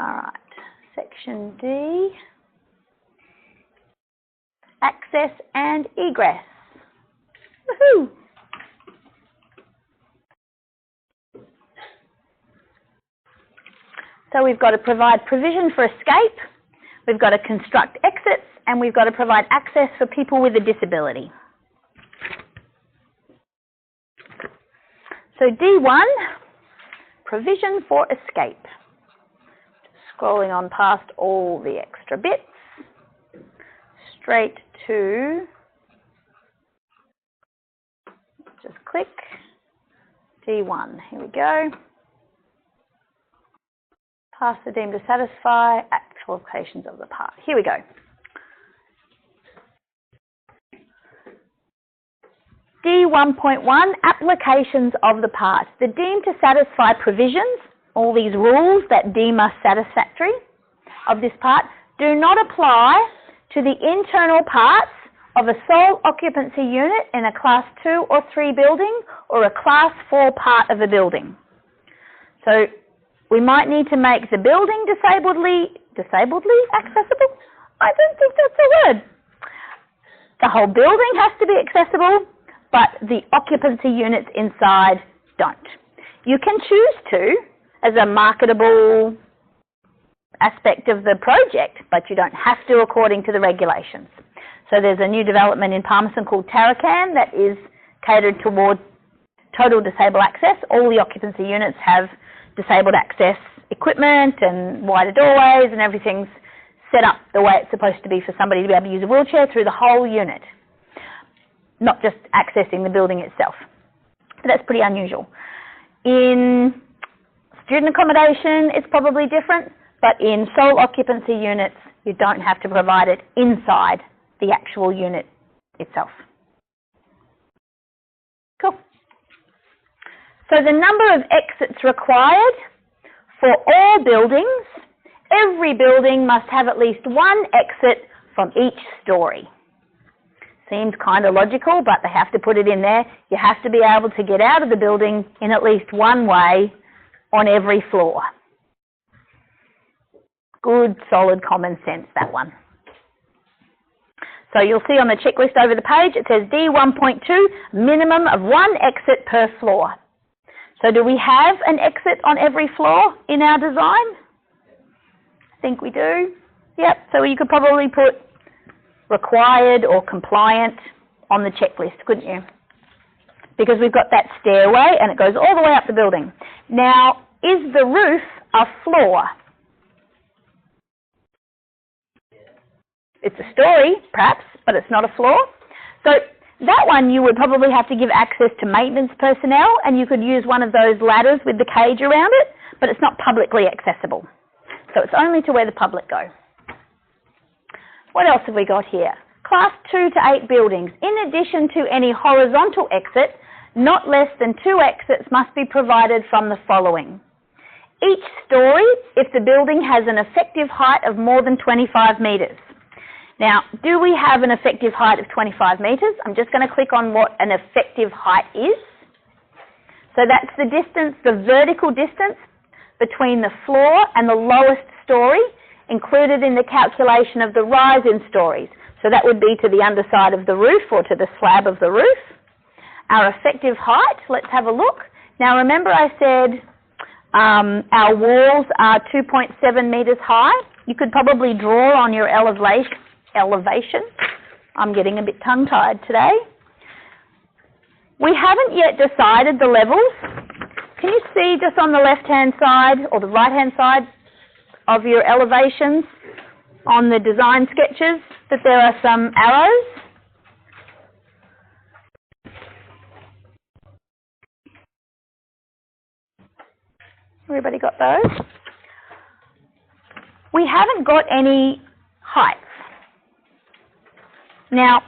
All right, section D, access and egress. Woohoo! So we've got to provide provision for escape, we've got to construct exits, and we've got to provide access for people with a disability. So D1, provision for escape. Scrolling on past all the extra bits, straight to, just click, D1, here we go. Pass the deemed to satisfy, actual locations of the part. Here we go. D1.1, applications of the part. The deemed to satisfy provisions, all these rules that deem us satisfactory of this part, do not apply to the internal parts of a sole occupancy unit in a Class 2 or 3 building or a Class 4 part of a building. So we might need to make the building disabledly accessible? I don't think that's a word. The whole building has to be accessible, but the occupancy units inside don't. You can choose to as a marketable aspect of the project, but you don't have to according to the regulations. So there's a new development in Palmerston called Tarakan that is catered toward total disabled access. All the occupancy units have disabled access equipment and wider doorways, and everything's set up the way it's supposed to be for somebody to be able to use a wheelchair through the whole unit, not just accessing the building itself. But that's pretty unusual. In student accommodation, it's probably different, but in sole occupancy units, you don't have to provide it inside the actual unit itself. Cool. So the number of exits required for all buildings, every building must have at least one exit from each story. Seems kind of logical, but they have to put it in there. You have to be able to get out of the building in at least one way on every floor. Good, solid common sense, that one. So you'll see on the checklist over the page, it says D1.2, minimum of one exit per floor. So do we have an exit on every floor in our design? I think we do. Yep, so you could probably put required or compliant on the checklist, couldn't you? Because we've got that stairway and it goes all the way up the building. Now, is the roof a floor? It's a story, perhaps, but it's not a floor. So that one you would probably have to give access to maintenance personnel, and you could use one of those ladders with the cage around it, but it's not publicly accessible. So it's only to where the public go. What else have we got here? Class 2 to 8 buildings. In addition to any horizontal exit, not less than 2 exits must be provided from the following. Each story, if the building has an effective height of more than 25 metres. Now, do we have an effective height of 25 metres? I'm just going to click on what an effective height is. So that's the distance, the vertical distance between the floor and the lowest story, included in the calculation of the rise in stories. So that would be to the underside of the roof or to the slab of the roof. Our effective height, let's have a look. Now remember I said our walls are 2.7 metres high. You could probably draw on your elevation. I'm getting a bit tongue-tied today. We haven't yet decided the levels. Can you see just on the left-hand side or the right-hand side of your elevations on the design sketches that there are some arrows? Everybody got those? We haven't got any heights. Now,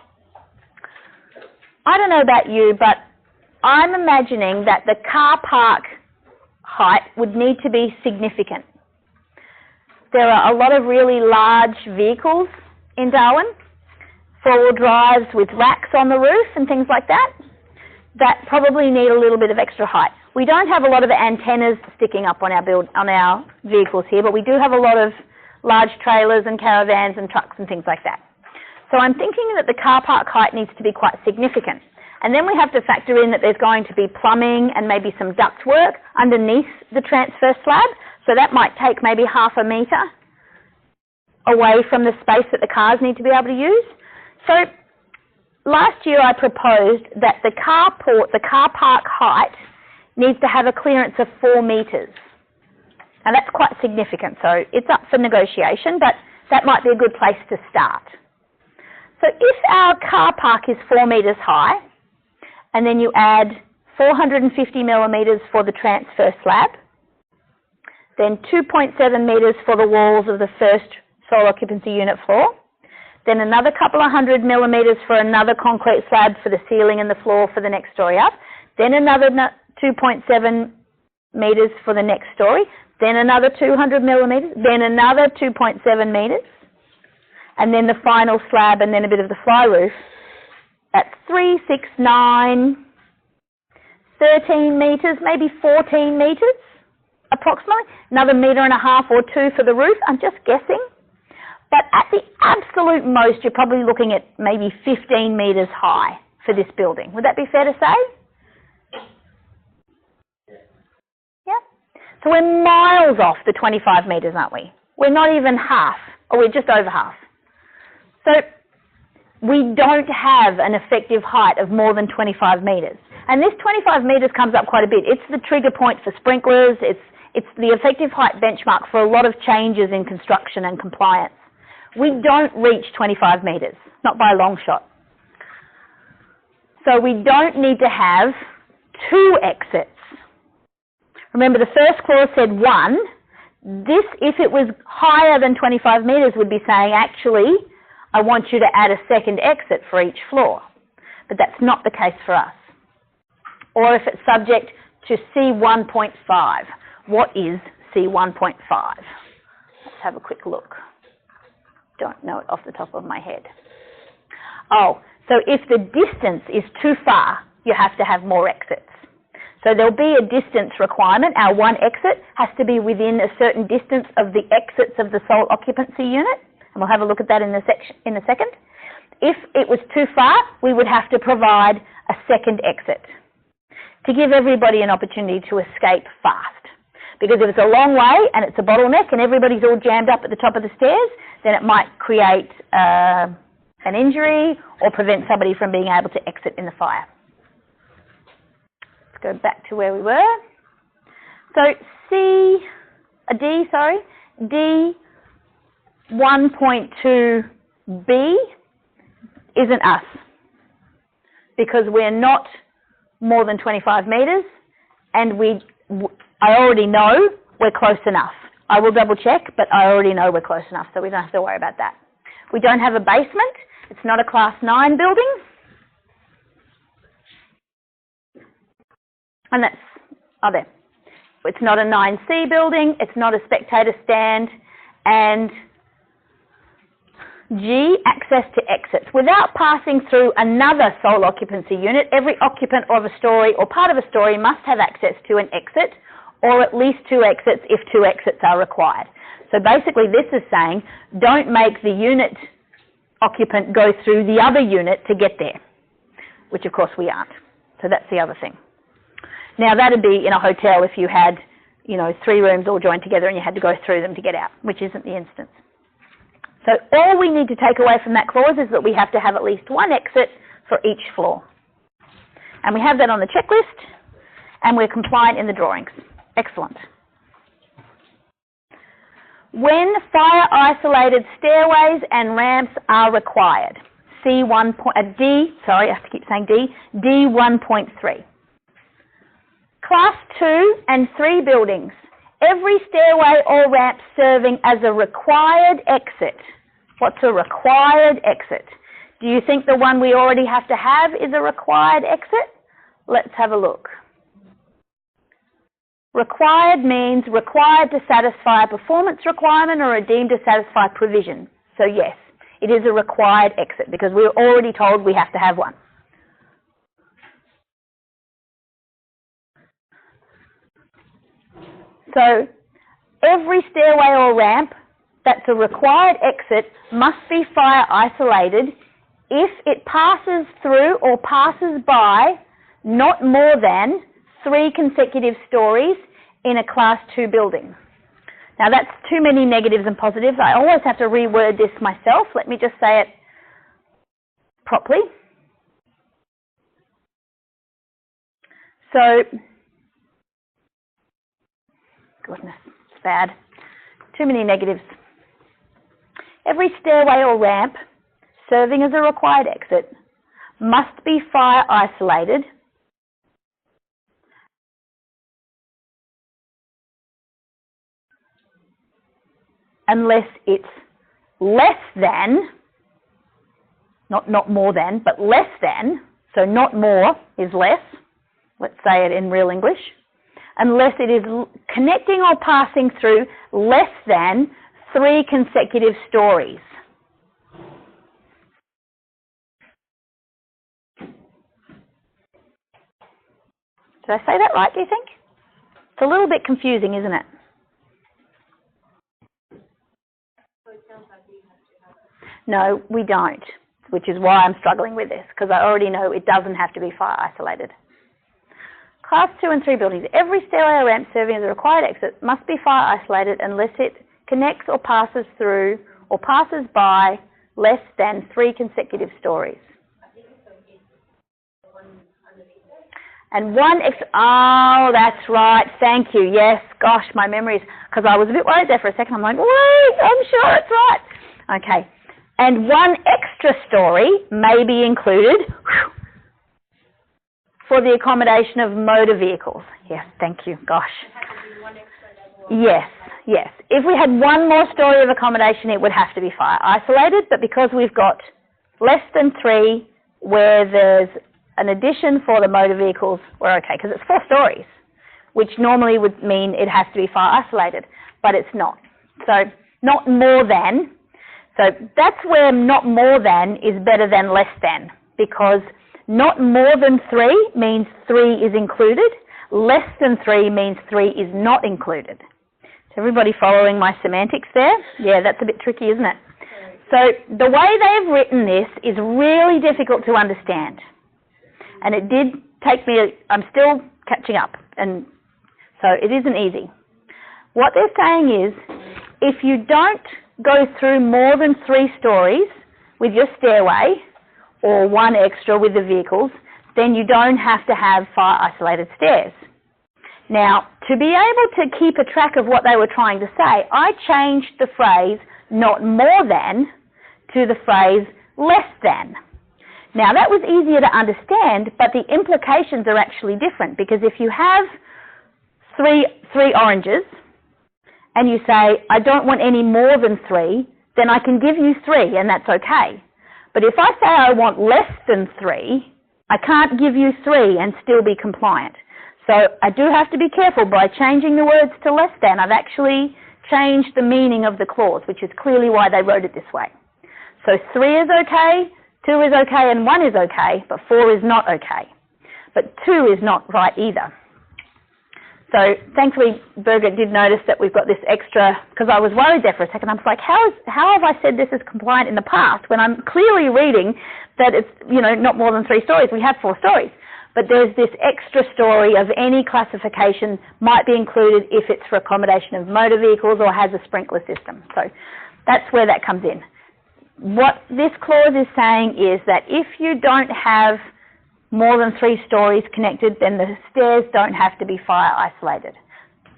I don't know about you, but I'm imagining that the car park height would need to be significant. There are a lot of really large vehicles in Darwin, four-wheel drives with racks on the roof and things like that, that probably need a little bit of extra height. We don't have a lot of antennas sticking up on our vehicles here, but we do have a lot of large trailers and caravans and trucks and things like that. So I'm thinking that the car park height needs to be quite significant. And then we have to factor in that there's going to be plumbing and maybe some duct work underneath the transfer slab. So that might take maybe ½ a metre away from the space that the cars need to be able to use. So last year I proposed that the car park height needs to have a clearance of 4 metres. Now that's quite significant, so it's up for negotiation, but that might be a good place to start. So if our car park is 4 metres high, and then you add 450 millimetres for the transfer slab, then 2.7 metres for the walls of the first sole occupancy unit floor, then another couple of 100 millimetres for another concrete slab for the ceiling and the floor for the next story up, then another 2.7 metres for the next story, then another 200 millimetres, then another 2.7 metres, and then the final slab and then a bit of the fly roof. That's 3, 6, 9, 13 metres, maybe 14 metres approximately. Another 1.5 metres or 2 for the roof. I'm just guessing. But at the absolute most, you're probably looking at maybe 15 metres high for this building. Would that be fair to say? Yeah. So we're miles off the 25 metres, aren't we? We're not even half, or we're just over half. So we don't have an effective height of more than 25 metres. And this 25 metres comes up quite a bit. It's the trigger point for sprinklers. It's the effective height benchmark for a lot of changes in construction and compliance. We don't reach 25 metres, not by a long shot. So we don't need to have 2 exits. Remember, the first clause said 1. This, if it was higher than 25 metres, would be saying, actually, I want you to add a second exit for each floor. But that's not the case for us. Or if it's subject to C1.5. What is C1.5? Let's have a quick look. Don't know it off the top of my head. Oh, so if the distance is too far, you have to have more exits. So there'll be a distance requirement. Our one exit has to be within a certain distance of the exits of the sole occupancy unit. And we'll have a look at that in a second. If it was too far, we would have to provide a second exit to give everybody an opportunity to escape fast. Because if it's a long way and it's a bottleneck and everybody's all jammed up at the top of the stairs, then it might create an injury or prevent somebody from being able to exit in the fire. Let's go back to where we were. So D 1.2b isn't us because we're not more than 25 metres and I already know we're close enough. I will double check, but I already know we're close enough, so we don't have to worry about that. We don't have a basement. It's not a Class 9 building. And that's, there. It's not a 9C building. It's not a spectator stand. And G, access to exits. Without passing through another sole occupancy unit, every occupant of a story or part of a story must have access to an exit or at least 2 exits if 2 exits are required. So basically this is saying don't make the unit occupant go through the other unit to get there, which of course we aren't. So that's the other thing. Now that'd be in a hotel if you had, 3 rooms all joined together and you had to go through them to get out, which isn't the instance. So all we need to take away from that clause is that we have to have at least 1 exit for each floor. And we have that on the checklist and we're compliant in the drawings. Excellent. When fire isolated stairways and ramps are required, D1.3. Class 2 and 3 buildings, every stairway or ramp serving as a required exit. What's a required exit? Do you think the one we already have to have is a required exit? Let's have a look. Required means required to satisfy a performance requirement or deemed to satisfy provision. So yes, it is a required exit because we're already told we have to have one. So every stairway or ramp that's a required exit must be fire isolated if it passes through or passes by not more than 3 consecutive stories in a Class 2 building. Now that's too many negatives and positives. I always have to reword this myself. Let me just say it properly. So, goodness, it's bad. Too many negatives. Every stairway or ramp serving as a required exit must be fire isolated unless it's less than, not more than, but less than, so not more is less, let's say it in real English, unless it is connecting or passing through less than 3 consecutive stories. Did I say that right, do you think? It's a little bit confusing, isn't it? No, we don't, which is why I'm struggling with this, because I already know it doesn't have to be fire isolated. Class 2 and 3 buildings. Every stairway or ramp serving as a required exit must be fire isolated unless it connects or passes through or passes by less than 3 consecutive stories. And oh, that's right, thank you, yes, gosh, my memories, because I was a bit worried there for a second, I'm like, wait, I'm sure it's right. Okay, and 1 extra story may be included for the accommodation of motor vehicles. Yes, thank you, gosh. Yes, yes. If we had 1 more story of accommodation, it would have to be fire isolated, but because we've got less than 3 where there's an addition for the motor vehicles, we're okay, because it's 4 stories, which normally would mean it has to be fire isolated, but it's not. So not more than. So that's where not more than is better than less than, because not more than 3 means 3 is included, less than 3 means 3 is not included. Is everybody following my semantics there? Yeah, that's a bit tricky, isn't it? So the way they've written this is really difficult to understand. And it did take me, I'm still catching up, and so it isn't easy. What they're saying is, if you don't go through more than 3 stories with your stairway, or 1 extra with the vehicles, then you don't have to have fire isolated stairs. Now, to be able to keep a track of what they were trying to say, I changed the phrase not more than to the phrase less than. Now that was easier to understand, but the implications are actually different, because if you have three oranges and you say, I don't want any more than 3, then I can give you 3 and that's okay. But if I say I want less than 3, I can't give you 3 and still be compliant. So I do have to be careful. By changing the words to less than, I've actually changed the meaning of the clause, which is clearly why they wrote it this way. So 3 is okay, 2 is okay, and 1 is okay, but 4 is not okay. But 2 is not right either. So thankfully, Birgit did notice that we've got this extra, because I was worried there for a second. I was like, how have I said this is compliant in the past when I'm clearly reading that it's, not more than 3 stories. We have 4 stories. But there's this extra story of any classification might be included if it's for accommodation of motor vehicles or has a sprinkler system. So that's where that comes in. What this clause is saying is that if you don't have more than 3 stories connected, then the stairs don't have to be fire isolated.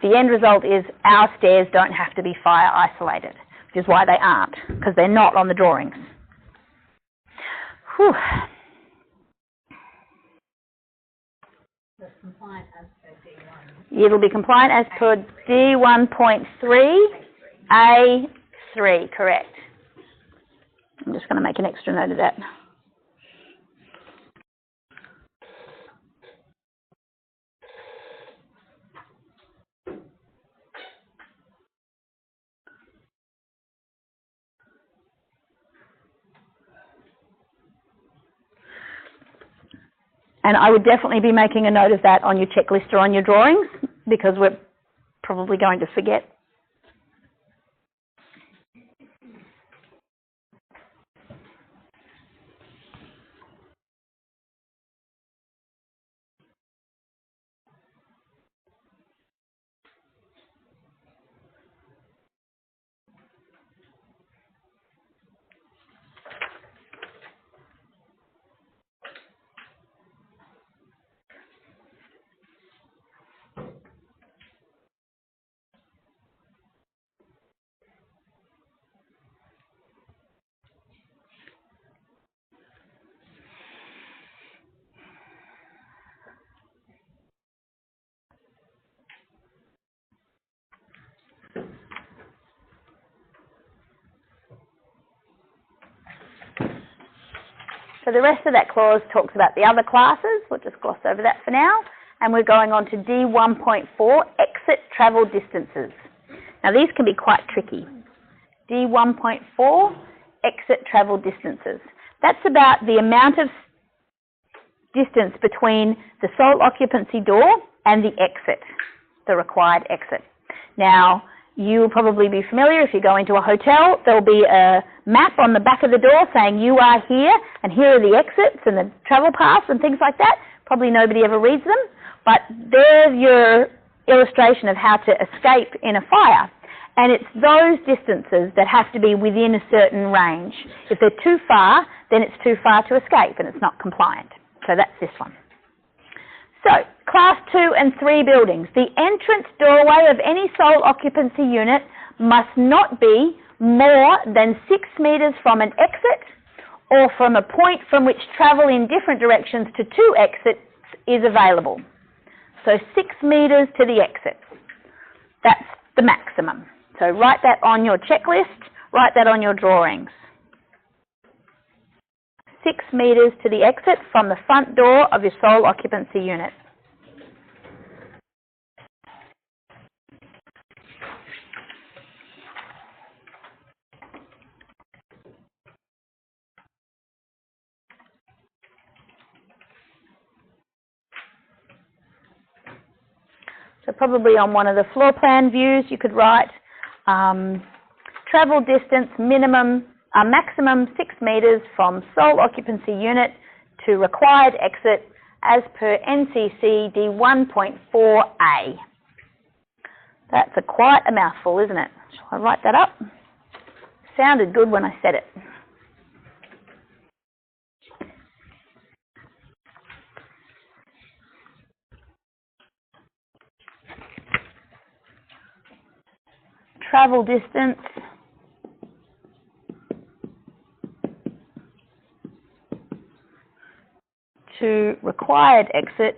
The end result is our stairs don't have to be fire isolated, which is why they aren't, because they're not on the drawings. Whew. It's compliant as per D1. It'll be compliant as per D1.3, A3, correct. I'm just going to make an extra note of that. And I would definitely be making a note of that on your checklist or on your drawings, because we're probably going to forget. So the rest of that clause talks about the other classes. We'll just gloss over that for now. And we're going on to D1.4, exit travel distances. Now these can be quite tricky. D1.4, exit travel distances. That's about the amount of distance between the sole occupancy door and the exit, the required exit. Now, you'll probably be familiar if you go into a hotel, there'll be a map on the back of the door saying you are here and here are the exits and the travel paths and things like that. Probably nobody ever reads them, but there's your illustration of how to escape in a fire. And it's those distances that have to be within a certain range. If they're too far, then it's too far to escape and it's not compliant. So that's this one. So, Class 2 and 3 buildings. The entrance doorway of any sole occupancy unit must not be more than 6 metres from an exit or from a point from which travel in different directions to 2 exits is available. So 6 metres to the exit. That's the maximum. So write that on your checklist, write that on your drawings. 6 metres to the exit from the front door of your sole occupancy unit. So probably on one of the floor plan views you could write travel distance maximum 6 metres from sole occupancy unit to required exit as per NCC D1.4A. That's quite a mouthful, isn't it? Shall I write that up? Sounded good when I said it. Travel distance to required exit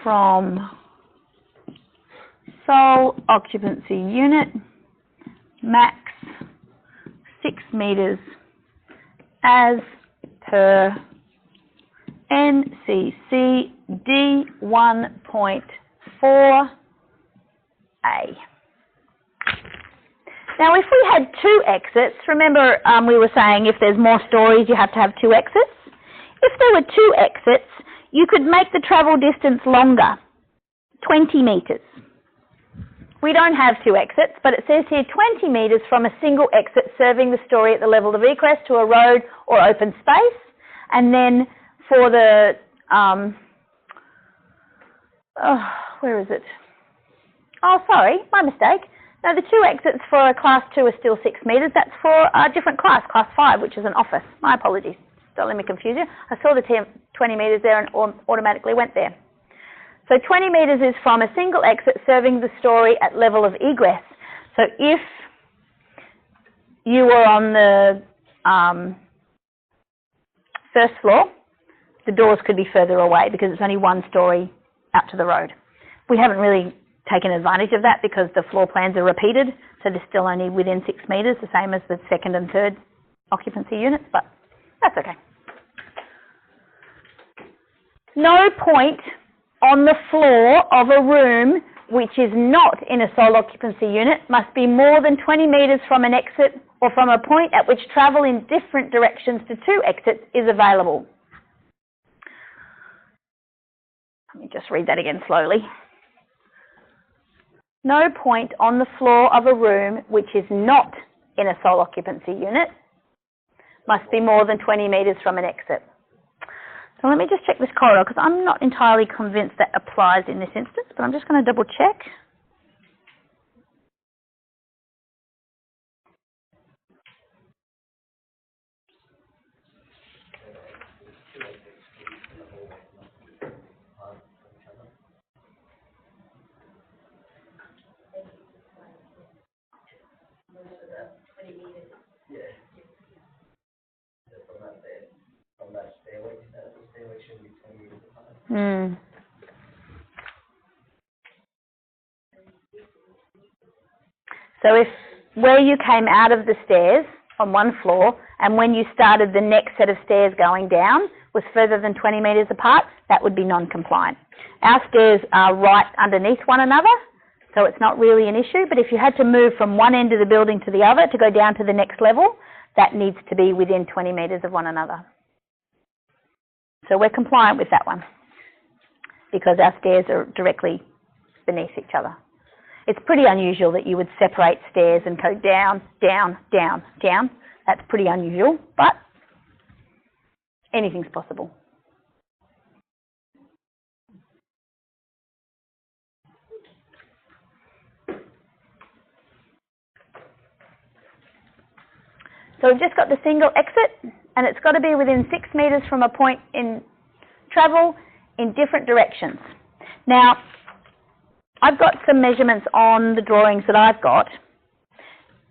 from sole occupancy unit, max 6 metres as per NCC D1.4A. Now, if we had 2 exits, remember we were saying if there's more stories, you have to have 2 exits. If there were 2 exits, you could make the travel distance longer, 20 metres. We don't have 2 exits, but it says here 20 metres from a single exit serving the story at the level of egress to a road or open space. And then for the, where is it? Oh, sorry, my mistake. No, the 2 exits for a Class 2 are still 6 metres. That's for a different class, Class 5, which is an office. My apologies. Don't let me confuse you. I saw the 20 metres there and automatically went there. So 20 metres is from a single exit serving the story at level of egress. So if you were on the first floor, the doors could be further away because it's only 1 story out to the road. We haven't really taken advantage of that because the floor plans are repeated, so they're still only within 6 metres, the same as the 2nd and 3rd occupancy units, but that's okay. No point on the floor of a room which is not in a sole occupancy unit must be more than 20 metres from an exit or from a point at which travel in different directions to 2 exits is available. Let me just read that again slowly. No point on the floor of a room which is not in a sole occupancy unit must be more than 20 metres from an exit. So let me just check this corridor because I'm not entirely convinced that applies in this instance, but I'm just going to double check. So if where you came out of the stairs on one floor and when you started the next set of stairs going down was further than 20 metres apart, that would be non-compliant. Our stairs are right underneath one another, so it's not really an issue, but if you had to move from one end of the building to the other to go down to the next level, that needs to be within 20 metres of one another. So we're compliant with that one because our stairs are directly beneath each other. It's pretty unusual that you would separate stairs and go down, down, down, down. That's pretty unusual, but anything's possible. So we've just got the single exit, and it's got to be within 6 metres from a point in travel in different directions. Now, I've got some measurements on the drawings that I've got.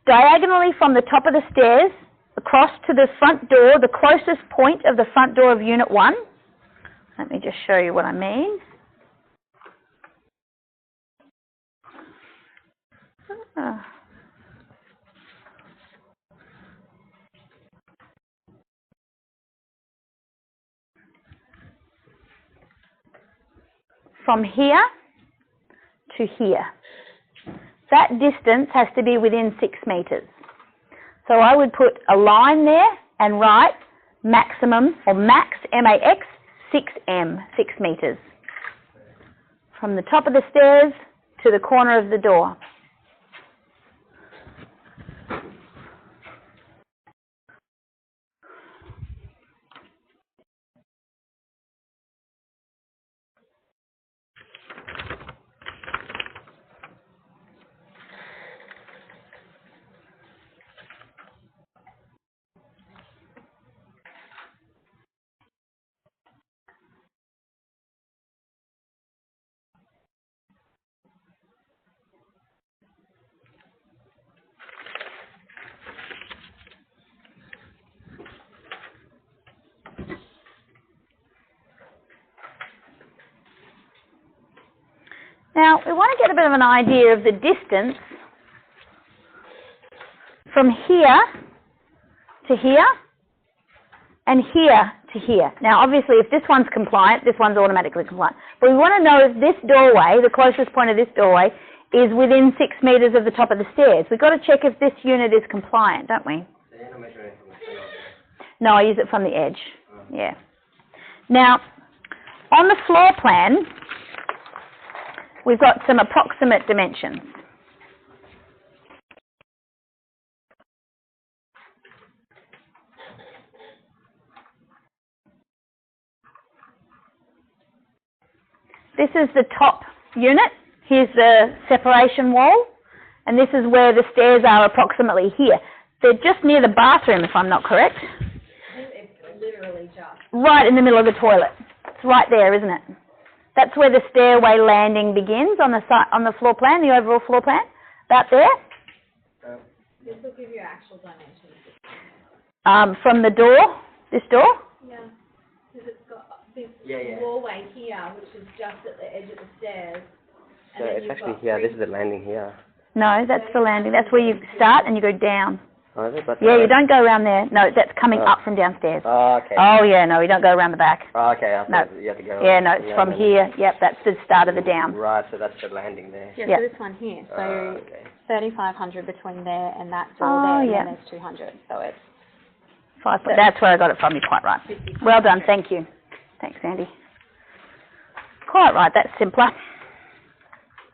Diagonally from the top of the stairs across to the front door, the closest point of the front door of Unit 1. Let me just show you what I mean. From here to here. That distance has to be within 6 metres. So I would put a line there and write maximum, or max, M-A-X, 6M, 6 metres. From the top of the stairs to the corner of the door. Now, we want to get a bit of an idea of the distance from here to here and here to here. Now, obviously, if this one's compliant, this one's automatically compliant. But we want to know if this doorway, the closest point of this doorway, is within 6 metres of the top of the stairs. We've got to check if this unit is compliant, don't we? No, I use it from the edge. Yeah. Now, on the floor plan, we've got some approximate dimensions. This is the top unit. Here's the separation wall. And this is where the stairs are approximately here. They're just near the bathroom, if I'm not correct. It's literally just. Right in the middle of the toilet. It's right there, isn't it? That's where the stairway landing begins on the floor plan, the overall floor plan. About there. This will give you actual dimensions. From the door, this door. Yeah, because it's got this doorway here, which is just at the edge of the stairs. So it's actually here. This is the landing here. No, that's the landing. That's where you start and you go down. Oh, is it? But yeah, you don't go around there. No, that's coming up from downstairs. Oh, okay. Oh, yeah, no, you don't go around the back. Oh, okay. No. You have to go. Yeah, no, it's from here. Yep, that's the start of the down. Right, so that's the landing there. Yeah, Yeah. so this one here. So Okay. 3,500 between there and that door Oh, there, yeah. and then there's 200. So it's 5 foot. That's where I got it from. You're quite right. Well done. Thank you. Thanks, Andy. quite right, that's simpler.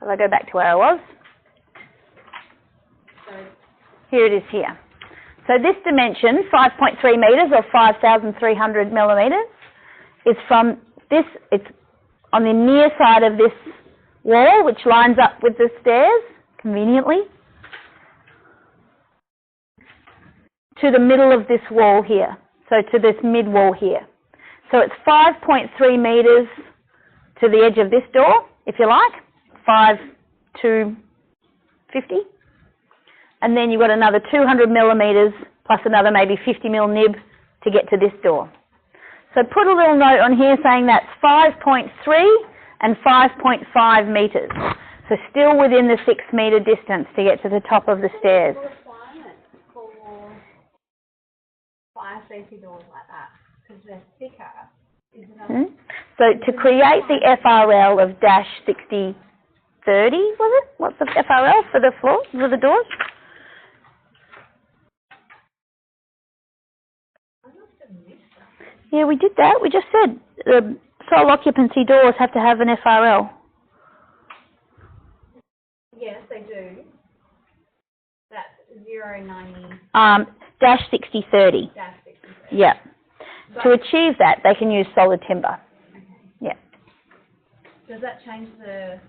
If I go back to where I was. Here it is here. So this dimension, 5.3 metres or 5,300 millimetres, is from this, it's on the near side of this wall, which lines up with the stairs, conveniently, to the middle of this wall here, so to this mid-wall here. So it's 5.3 metres to the edge of this door, if you like, 5 to 50. And then you've got another 200 millimetres plus another maybe 50 mil nib to get to this door. So put a little note on here saying that's 5.3 and 5.5 metres. So still within the 6 metre distance to get to the top of the stairs. Requirement for fire safety doors like that, because they're thicker. Is it So to create the FRL of dash 6030, was it? What's the FRL for the floor, for the doors? Yeah, we did that. We just said the sole occupancy doors have to have an FRL. Yes, they do. That's 090. Dash 6030. Dash 60. Yeah. But, To achieve that, they can use solid timber. okay. Yeah. Does that change the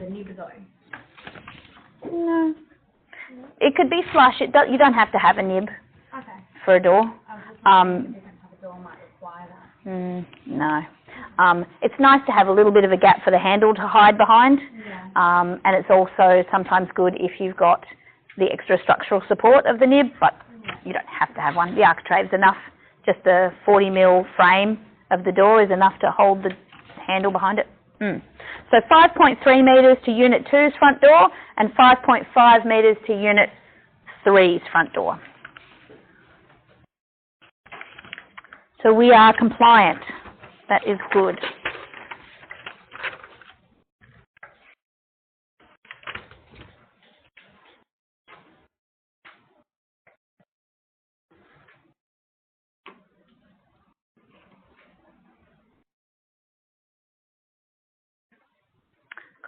nib though? No. It could be flush. You don't have to have a nib Okay. for a door. I was just wondering if a different type of door might require that. No. It's nice to have a little bit of a gap for the handle to hide behind. Yeah. And it's also sometimes good if you've got the extra structural support of the nib, but you don't have to have one. The architrave's enough. Just the 40 mil frame of the door is enough to hold the handle behind it. So 5.3 metres to Unit 2's front door and 5.5 metres to Unit 3's front door. So we are compliant. That is good.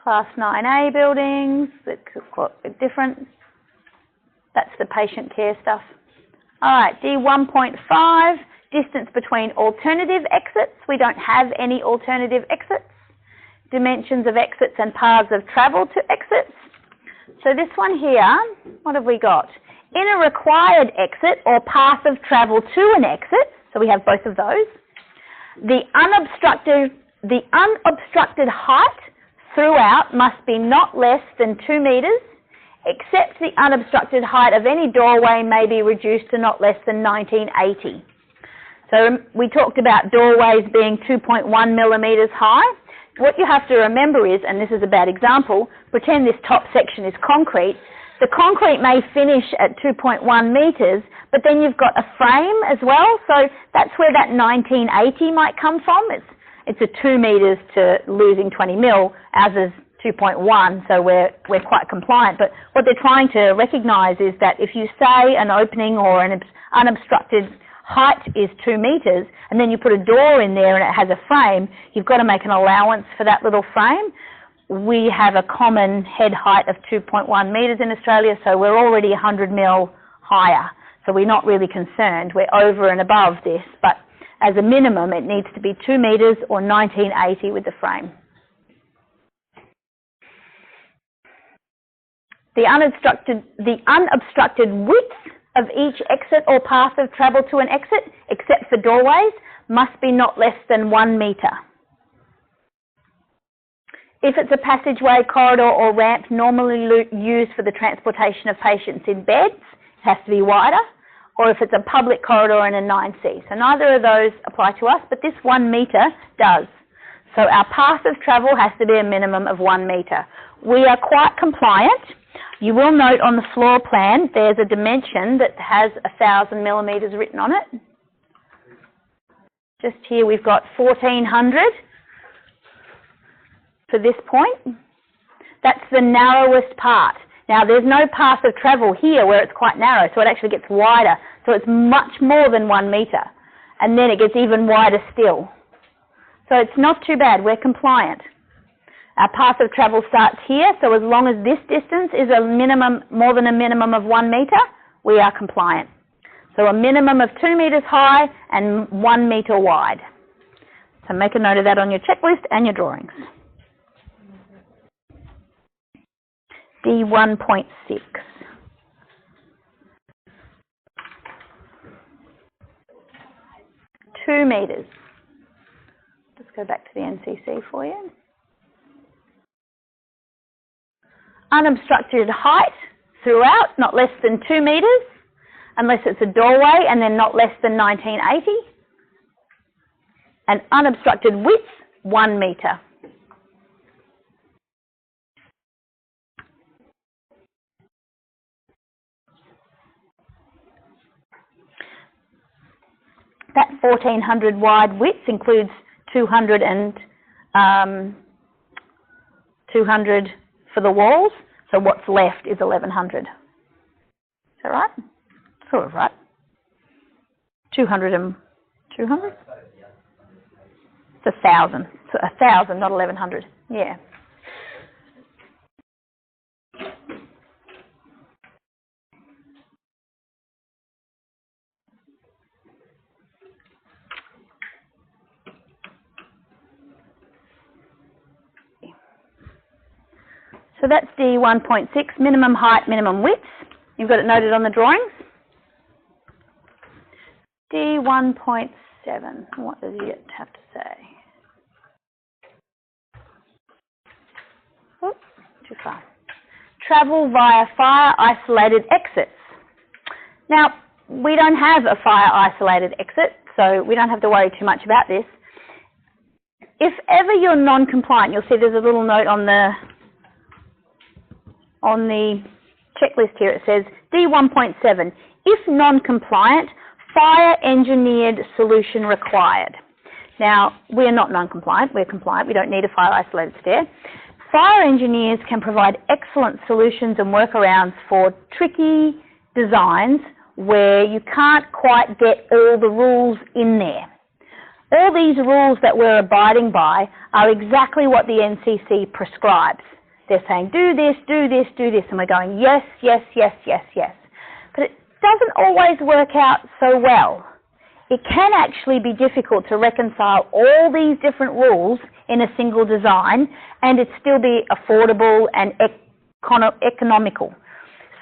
Class 9A buildings, that could quite a bit different. That's the patient care stuff. All right, D1.5, distance between alternative exits. We don't have any alternative exits. Dimensions of exits and paths of travel to exits. So this one here, what have we got? In a required exit or path of travel to an exit, so we have both of those, the unobstructed height throughout must be not less than 2 metres, except the unobstructed height of any doorway may be reduced to not less than 1980. So we talked about doorways being 2.1 millimetres high. What you have to remember is, and this is a bad example, pretend this top section is concrete. The concrete may finish at 2.1 metres, but then you've got a frame as well, so that's where that 1980 might come from. It's a 2 metres to losing 20 mil, ours is 2.1, so we're quite compliant. But what they're trying to recognise is that if you say an opening or an unobstructed height is 2 metres, and then you put a door in there and it has a frame, you've got to make an allowance for that little frame. We have a common head height of 2.1 metres in Australia, so we're already 100 mil higher. So we're not really concerned. We're over and above this, but as a minimum, it needs to be 2 metres or 1980 with the frame. The unobstructed width of each exit or path of travel to an exit, except for doorways, must be not less than 1 metre. If it's a passageway, corridor or ramp normally used for the transportation of patients in beds, it has to be wider, or if it's a public corridor in a 9C. So neither of those apply to us, but this 1 metre does. So our path of travel has to be a minimum of 1 metre. We are quite compliant. You will note on the floor plan there's a dimension that has 1,000 millimetres written on it. Just here we've got 1,400 for this point. That's the narrowest part. Now there's no path of travel here where it's quite narrow, so it actually gets wider. So it's much more than 1 metre. And then it gets even wider still. So it's not too bad, we're compliant. Our path of travel starts here, so as long as this distance is a minimum, more than a minimum of 1 metre, we are compliant. So a minimum of 2 metres high and 1 metre wide. So make a note of that on your checklist and your drawings. D1.6. Two metres. Let's go back to the NCC for you. Unobstructed height throughout, not less than 2 metres, unless it's a doorway, and then not less than 1980. And unobstructed width, 1 metre. That 1400 wide width includes 200 for the walls, so what's left is 1100. Is that right? Sort of right. 200 and 200? It's 1,000. So 1,000, not 1100. Yeah. So that's D1.6, minimum height, minimum width. You've got it noted on the drawings. D1.7, what does it have to say? Oh, too far. Travel via fire isolated exits. Now, we don't have a fire isolated exit, so we don't have to worry too much about this. If ever you're non-compliant, you'll see there's a little note on the checklist here. It says D1.7, if non-compliant, fire engineered solution required. Now, we're not non-compliant, we're compliant, we don't need a fire isolated stair. Fire engineers can provide excellent solutions and workarounds for tricky designs where you can't quite get all the rules in there. All these rules that we're abiding by are exactly what the NCC prescribes. They're saying, do this, do this, do this, and we're going, yes, yes, yes, yes, yes. But it doesn't always work out so well. It can actually be difficult to reconcile all these different rules in a single design and it still be affordable and economical.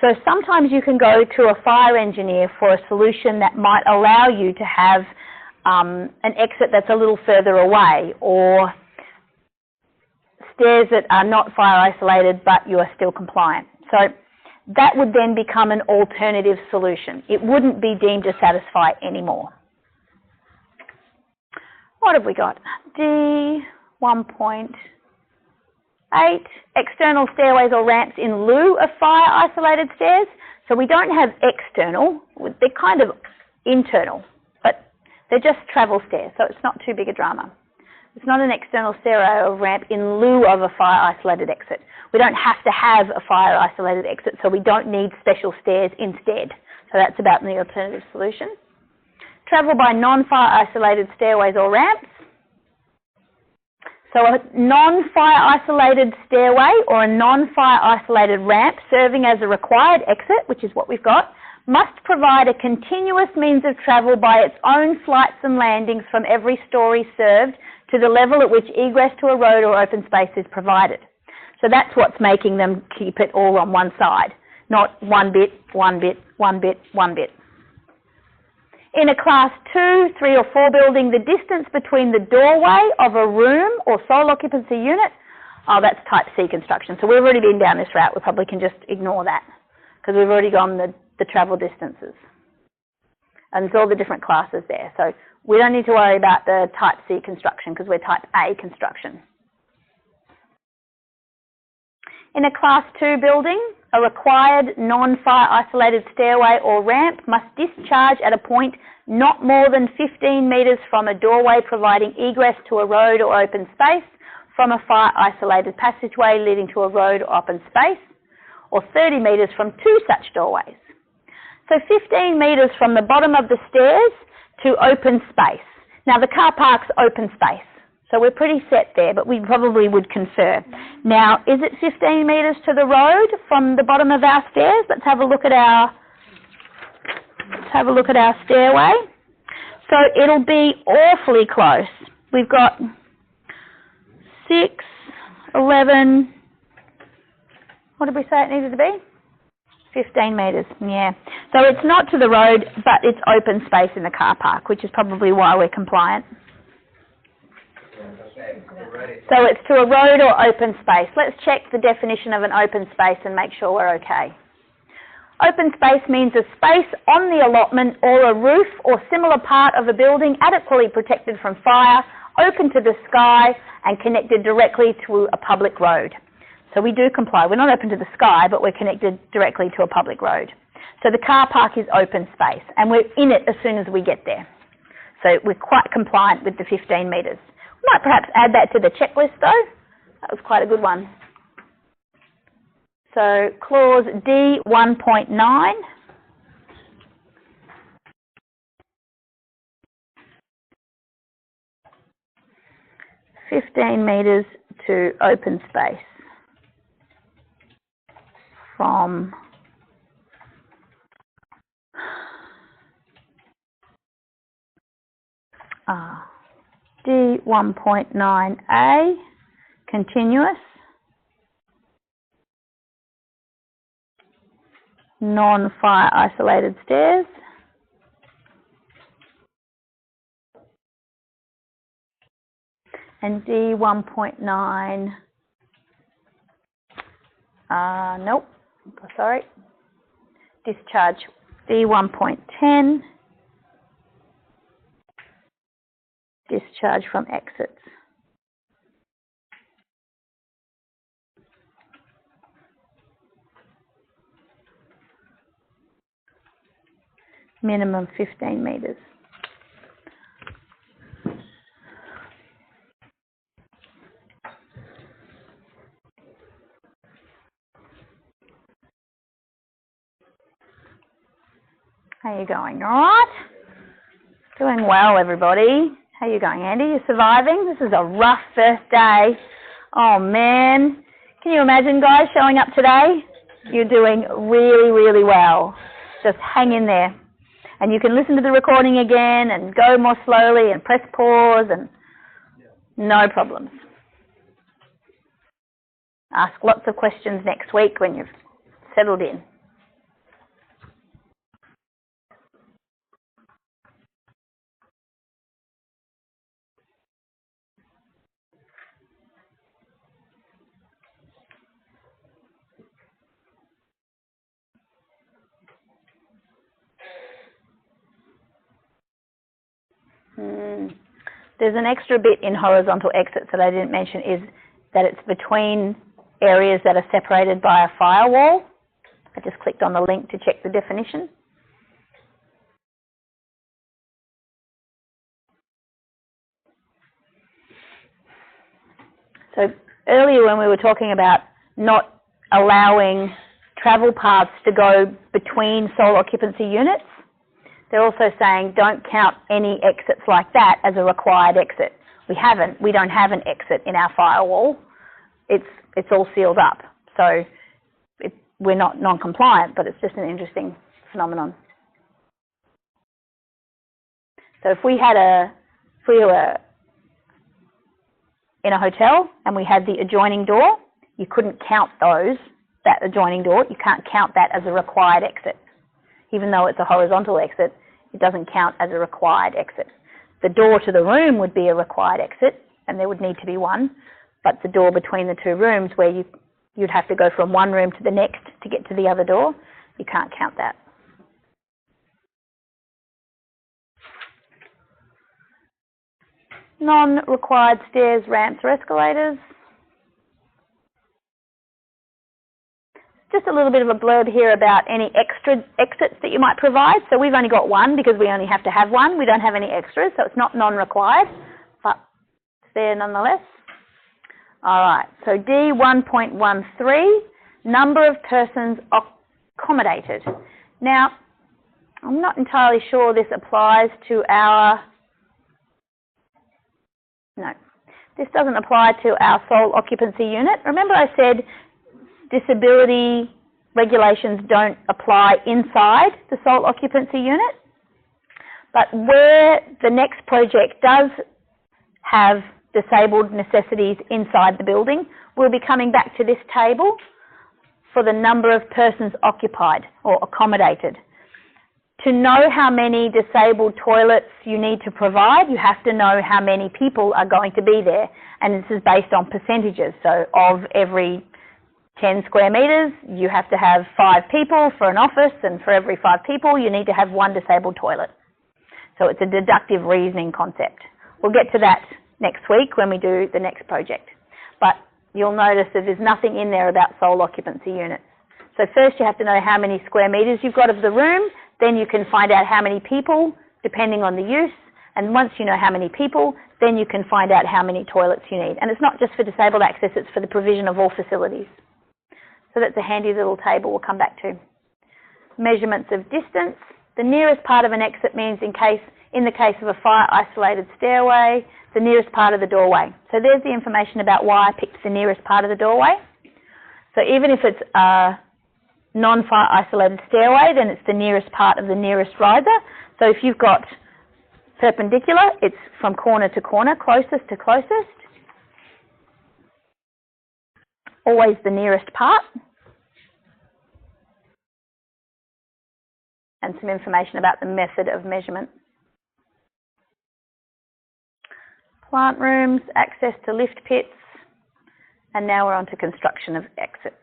So sometimes you can go to a fire engineer for a solution that might allow you to have an exit that's a little further away, or stairs that are not fire isolated but you are still compliant. So that would then become an alternative solution. It wouldn't be deemed to satisfy anymore. What have we got? D1.8, external stairways or ramps in lieu of fire isolated stairs. So we don't have external, they're kind of internal, but they're just travel stairs, so it's not too big a drama. It's not an external stairway or ramp in lieu of a fire isolated exit. We don't have to have a fire isolated exit, so we don't need special stairs instead. So that's about the alternative solution. Travel by non-fire isolated stairways or ramps. So a non-fire isolated stairway or a non-fire isolated ramp serving as a required exit, which is what we've got, must provide a continuous means of travel by its own flights and landings from every story served to the level at which egress to a road or open space is provided. So that's what's making them keep it all on one side, not one bit, one bit, one bit, one bit. In a class 2, 3 or 4 building, the distance between the doorway of a room or sole occupancy unit, oh, that's type C construction. So we've already been down this route. We probably can just ignore that because we've already gone the travel distances. And there's all the different classes there. So we don't need to worry about the type C construction because we're type A construction. In a class 2 building, a required non-fire isolated stairway or ramp must discharge at a point not more than 15 metres from a doorway providing egress to a road or open space, from a fire isolated passageway leading to a road or open space, or 30 metres from 2 such doorways. So 15 metres from the bottom of the stairs to open space. Now the car park's open space. So we're pretty set there, but we probably would confer. Now, is it 15 metres to the road from the bottom of our stairs? Let's have a look at our stairway. So it'll be awfully close. We've got 6, 11, what did we say it needed to be? 15 metres, yeah. So it's not to the road, but it's open space in the car park, which is probably why we're compliant. So it's to a road or open space. Let's check the definition of an open space and make sure we're okay. Open space means a space on the allotment or a roof or similar part of a building adequately protected from fire, open to the sky and connected directly to a public road. So we do comply. We're not open to the sky, but we're connected directly to a public road. So the car park is open space and we're in it as soon as we get there. So we're quite compliant with the 15 metres. We might perhaps add that to the checklist though. That was quite a good one. So clause D 1.9. "15 metres to open space from D 1.9a, continuous, non-fire isolated stairs, and D 1.9, nope, sorry, discharge, D 1.10, discharge from exits. Minimum 15 metres. How are you going? All right? Doing well, everybody. How are you going, Andy? You surviving? This is a rough first day. Oh, man. Can you imagine, guys, showing up today? You're doing really, really well. Just hang in there. And you can listen to the recording again and go more slowly and press pause and no problems. Ask lots of questions next week when you've settled in. There's an extra bit in horizontal exits that I didn't mention, is that it's between areas that are separated by a firewall. I just clicked on the link to check the definition. So earlier when we were talking about not allowing travel paths to go between sole occupancy units, they're also saying don't count any exits like that as a required exit. We don't have an exit in our firewall. It's all sealed up. So we're not non-compliant, but it's just an interesting phenomenon. So if we were in a hotel and we had the adjoining door, you couldn't count that adjoining door. You can't count that as a required exit. Even though it's a horizontal exit, it doesn't count as a required exit. The door to the room would be a required exit, and there would need to be one, but the door between the two rooms where you'd have to go from one room to the next to get to the other door, you can't count that. Non-required stairs, ramps or escalators. Just a little bit of a blurb here about any extra exits that you might provide. So we've only got one because we only have to have one. We don't have any extras, so it's not non-required, but it's there nonetheless. All right, so D 1.13, number of persons accommodated. Now, I'm not entirely sure this applies to our... No. This doesn't apply to our sole occupancy unit. Remember I said disability regulations don't apply inside the sole occupancy unit? But where the next project does have disabled necessities inside the building, we'll be coming back to this table for the number of persons occupied or accommodated. To know how many disabled toilets you need to provide, you have to know how many people are going to be there. And this is based on percentages. So of every 10 square metres, you have to have 5 people for an office, and for every 5 people, you need to have 1 disabled toilet. So it's a deductive reasoning concept. We'll get to that next week when we do the next project. But you'll notice that there's nothing in there about sole occupancy units. So first you have to know how many square metres you've got of the room, then you can find out how many people, depending on the use, and once you know how many people, then you can find out how many toilets you need. And it's not just for disabled access, it's for the provision of all facilities. So that's a handy little table we'll come back to. Measurements of distance. The nearest part of an exit means in the case of a fire-isolated stairway, the nearest part of the doorway. So there's the information about why I picked the nearest part of the doorway. So even if it's a non-fire isolated stairway, then it's the nearest part of the nearest riser. So if you've got perpendicular, it's from corner to corner, closest to closest. Always the nearest part. And some information about the method of measurement. Plant rooms, access to lift pits, and now we're on to construction of exits.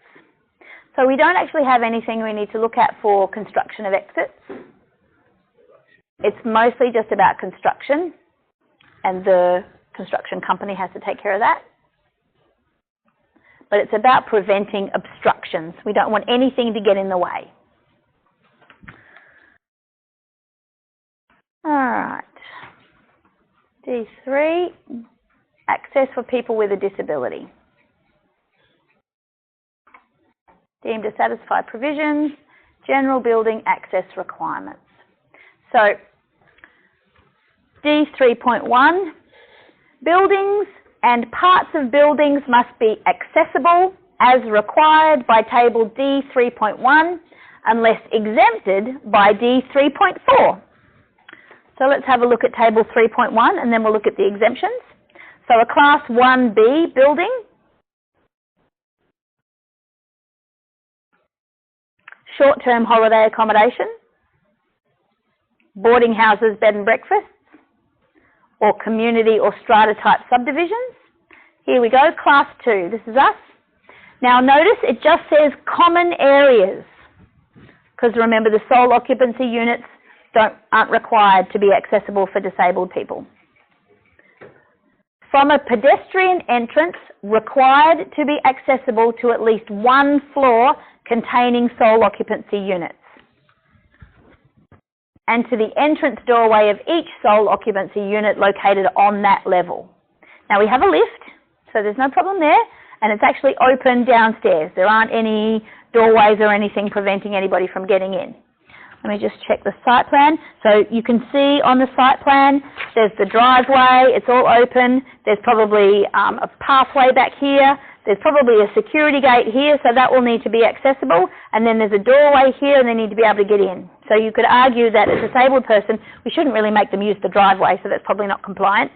So we don't actually have anything we need to look at for construction of exits. It's mostly just about construction, and the construction company has to take care of that. But it's about preventing obstructions. We don't want anything to get in the way. All right. D3, access for people with a disability. Deemed to satisfy provisions, general building access requirements. So, D3.1, buildings and parts of buildings must be accessible as required by table D3.1 unless exempted by D3.4. So let's have a look at table 3.1 and then we'll look at the exemptions. So a class 1B building, short-term holiday accommodation, boarding houses, bed and breakfasts, or community or strata type subdivisions. Here we go, class 2, this is us. Now notice it just says common areas, because remember the sole occupancy units aren't required to be accessible for disabled people. From a pedestrian entrance required to be accessible to at least one floor containing sole occupancy units, and to the entrance doorway of each sole occupancy unit located on that level. Now we have a lift, so there's no problem there, and it's actually open downstairs. There aren't any doorways or anything preventing anybody from getting in. Let me just check the site plan. So you can see on the site plan, there's the driveway, it's all open. There's probably a pathway back here. There's probably a security gate here, so that will need to be accessible. And then there's a doorway here, and they need to be able to get in. So you could argue that a disabled person, we shouldn't really make them use the driveway, so that's probably not compliant.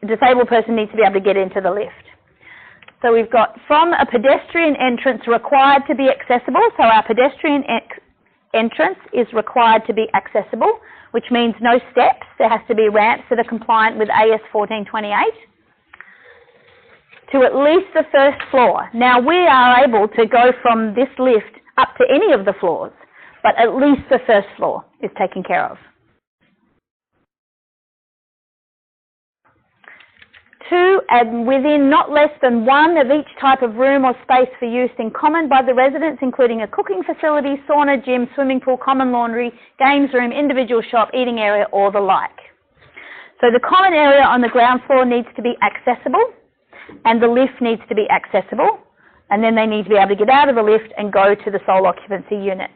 A disabled person needs to be able to get into the lift. So we've got from a pedestrian entrance required to be accessible, so our pedestrian entrance is required to be accessible, which means no steps. There has to be ramps that are compliant with AS 1428 to at least the first floor. Now we are able to go from this lift up to any of the floors, but at least the first floor is taken care of. 2, and within not less than 1 of each type of room or space for use in common by the residents, including a cooking facility, sauna, gym, swimming pool, common laundry, games room, individual shop, eating area, or the like. So the common area on the ground floor needs to be accessible, and the lift needs to be accessible, and then they need to be able to get out of the lift and go to the sole occupancy unit.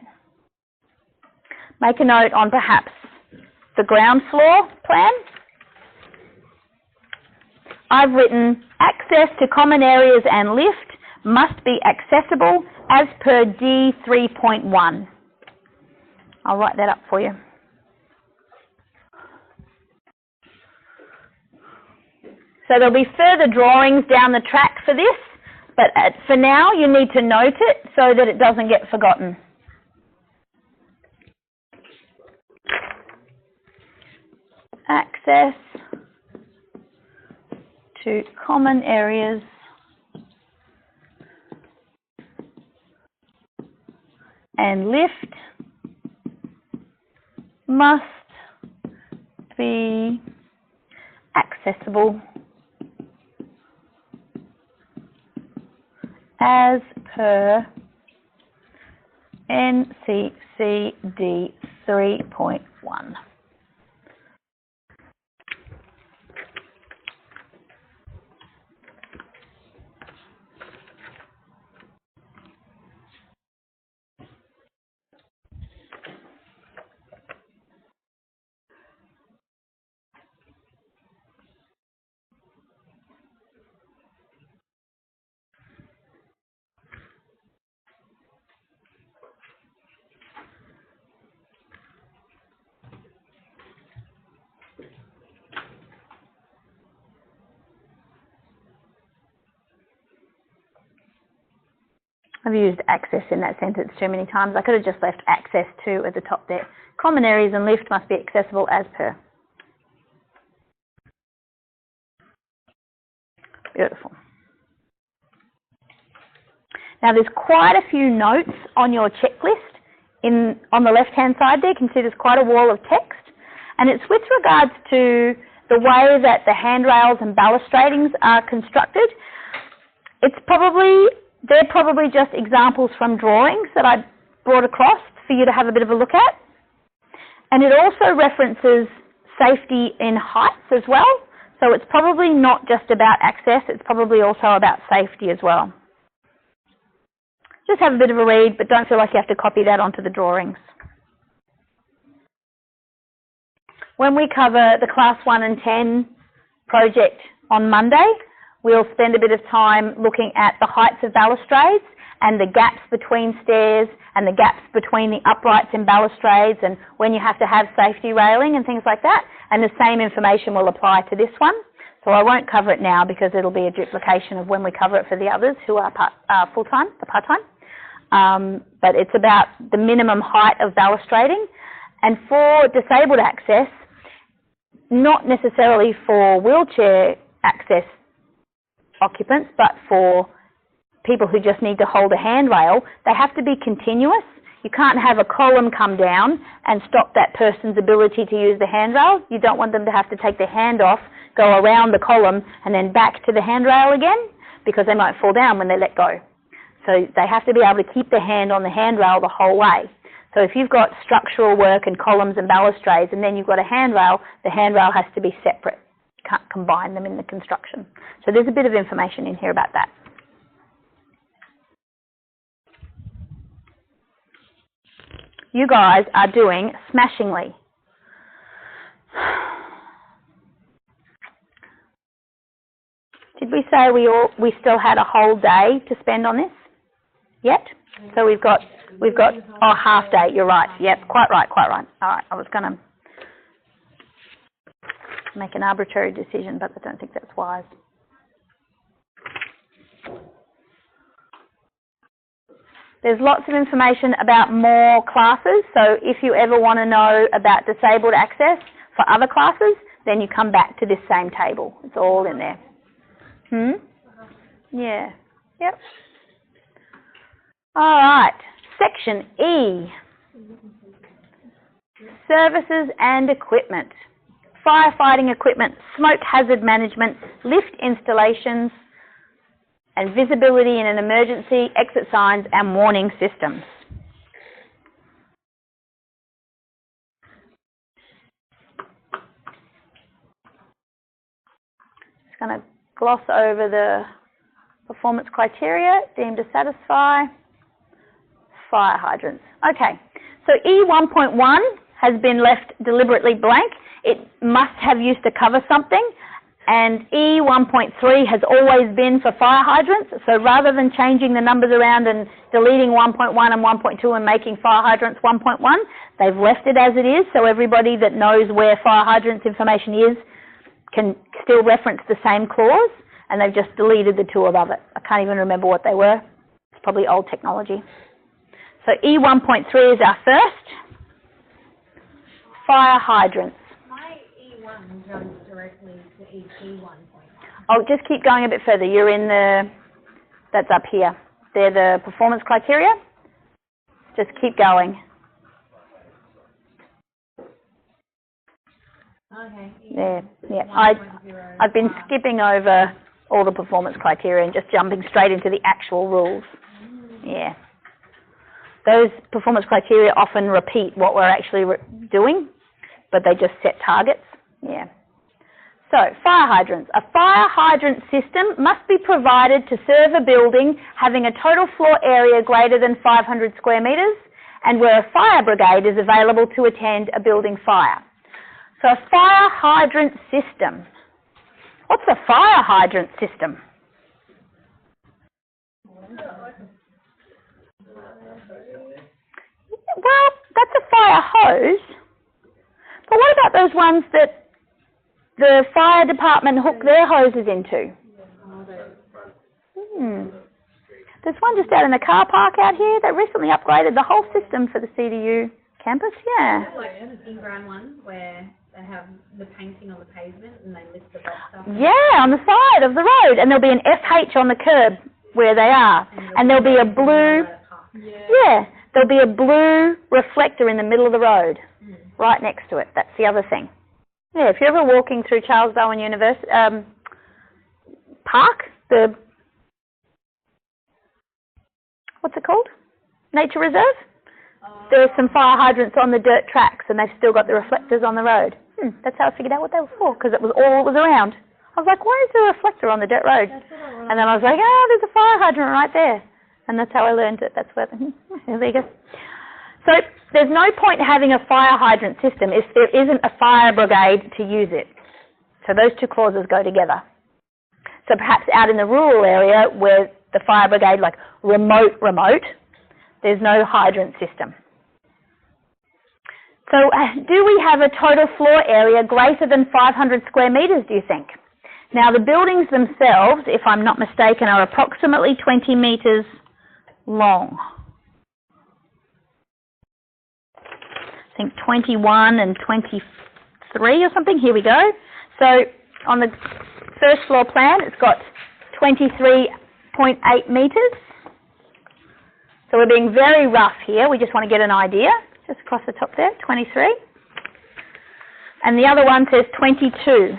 Make a note on perhaps the ground floor plan. I've written access to common areas and lift must be accessible as per D3.1. I'll write that up for you. So there'll be further drawings down the track for this, but for now you need to note it so that it doesn't get forgotten. Access to common areas and lift must be accessible as per NCCD 3.1. I've used access in that sentence too many times. I could have just left access to at the top there. Common areas and lift must be accessible as per. Beautiful. Now there's quite a few notes on your checklist on the left-hand side there. You can see there's quite a wall of text. And it's with regards to the way that the handrails and balustradings are constructed. They're probably just examples from drawings that I brought across for you to have a bit of a look at. And it also references safety in heights as well. So it's probably not just about access, it's probably also about safety as well. Just have a bit of a read, but don't feel like you have to copy that onto the drawings. When we cover the Class 1 and 10 project on Monday, we'll spend a bit of time looking at the heights of balustrades and the gaps between stairs and the gaps between the uprights in balustrades and when you have to have safety railing and things like that. And the same information will apply to this one. So I won't cover it now because it'll be a duplication of when we cover it for the others who are full-time, the part-time. But it's about the minimum height of balustrading. And for disabled access, not necessarily for wheelchair access occupants, but for people who just need to hold a handrail, they have to be continuous. You can't have a column come down and stop that person's ability to use the handrail. You don't want them to have to take their hand off, go around the column and then back to the handrail again because they might fall down when they let go. So they have to be able to keep their hand on the handrail the whole way. So if you've got structural work and columns and balustrades and then you've got a handrail, the handrail has to be separate. You can't combine them in the construction. So there's a bit of information in here about that. You guys are doing smashingly. Did we say we still had a whole day to spend on this yet? So we've got half day. You're right. Yep, quite right. All right, I was going to make an arbitrary decision, but I don't think that's wise. There's lots of information about more classes, so if you ever want to know about disabled access for other classes, then you come back to this same table. It's all in there. Yeah. Yep. All right. Section E. Services and equipment. Firefighting equipment, smoke hazard management, lift installations, and visibility in an emergency, exit signs and warning systems. Just going to gloss over the performance criteria deemed to satisfy. Fire hydrants. Okay, so E1.1 has been left deliberately blank. It must have used to cover something. And E1.3 has always been for fire hydrants, so rather than changing the numbers around and deleting 1.1 and 1.2 and making fire hydrants 1.1, they've left it as it is, so everybody that knows where fire hydrants information is can still reference the same clause, and they've just deleted the two above it. I can't even remember what they were. It's probably old technology. So E1.3 is our first. Fire hydrants. My E1 jumps directly to EP 1.1. Oh, just keep going a bit further. You're in the, that's up here. They're the performance criteria. Just keep going. Okay. There, yeah. I've been skipping over all the performance criteria and just jumping straight into the actual rules. Yeah. Those performance criteria often repeat what we're actually doing, but they just set targets. Yeah. So, fire hydrants. A fire hydrant system must be provided to serve a building having a total floor area greater than 500 square metres and where a fire brigade is available to attend a building fire. So, a fire hydrant system. What's a fire hydrant system? Well, that's a fire hose. But what about those ones that the fire department hook their hoses into? There's one just out in the car park out here that recently upgraded the whole system for the CDU campus, yeah. Like in-ground ones where they have the painting on the pavement and they lift the box up. Yeah, on the side of the road. And there'll be an FH on the curb where they are. And there'll be a blue, yeah, there'll be a blue reflector in the middle of the road, right next to it. That's the other thing. Yeah, if you're ever walking through Charles Darwin University Park, the, what's it called? Nature Reserve? There's some fire hydrants on the dirt tracks and they've still got the reflectors on the road. That's how I figured out what they were for, because it was all that was around. I was like, why is there a reflector on the dirt road? And then I was like, oh, there's a fire hydrant right there. And that's how I learned it. That's where, there you go. So there's no point having a fire hydrant system if there isn't a fire brigade to use it. So those two clauses go together. So perhaps out in the rural area where the fire brigade, like remote, there's no hydrant system. So do we have a total floor area greater than 500 square metres, do you think? Now the buildings themselves, if I'm not mistaken, are approximately 20 metres long. I think 21 and 23 or something. Here we go. So on the first floor plan, it's got 23.8 metres. So we're being very rough here. We just want to get an idea. Just across the top there, 23. And the other one says 22.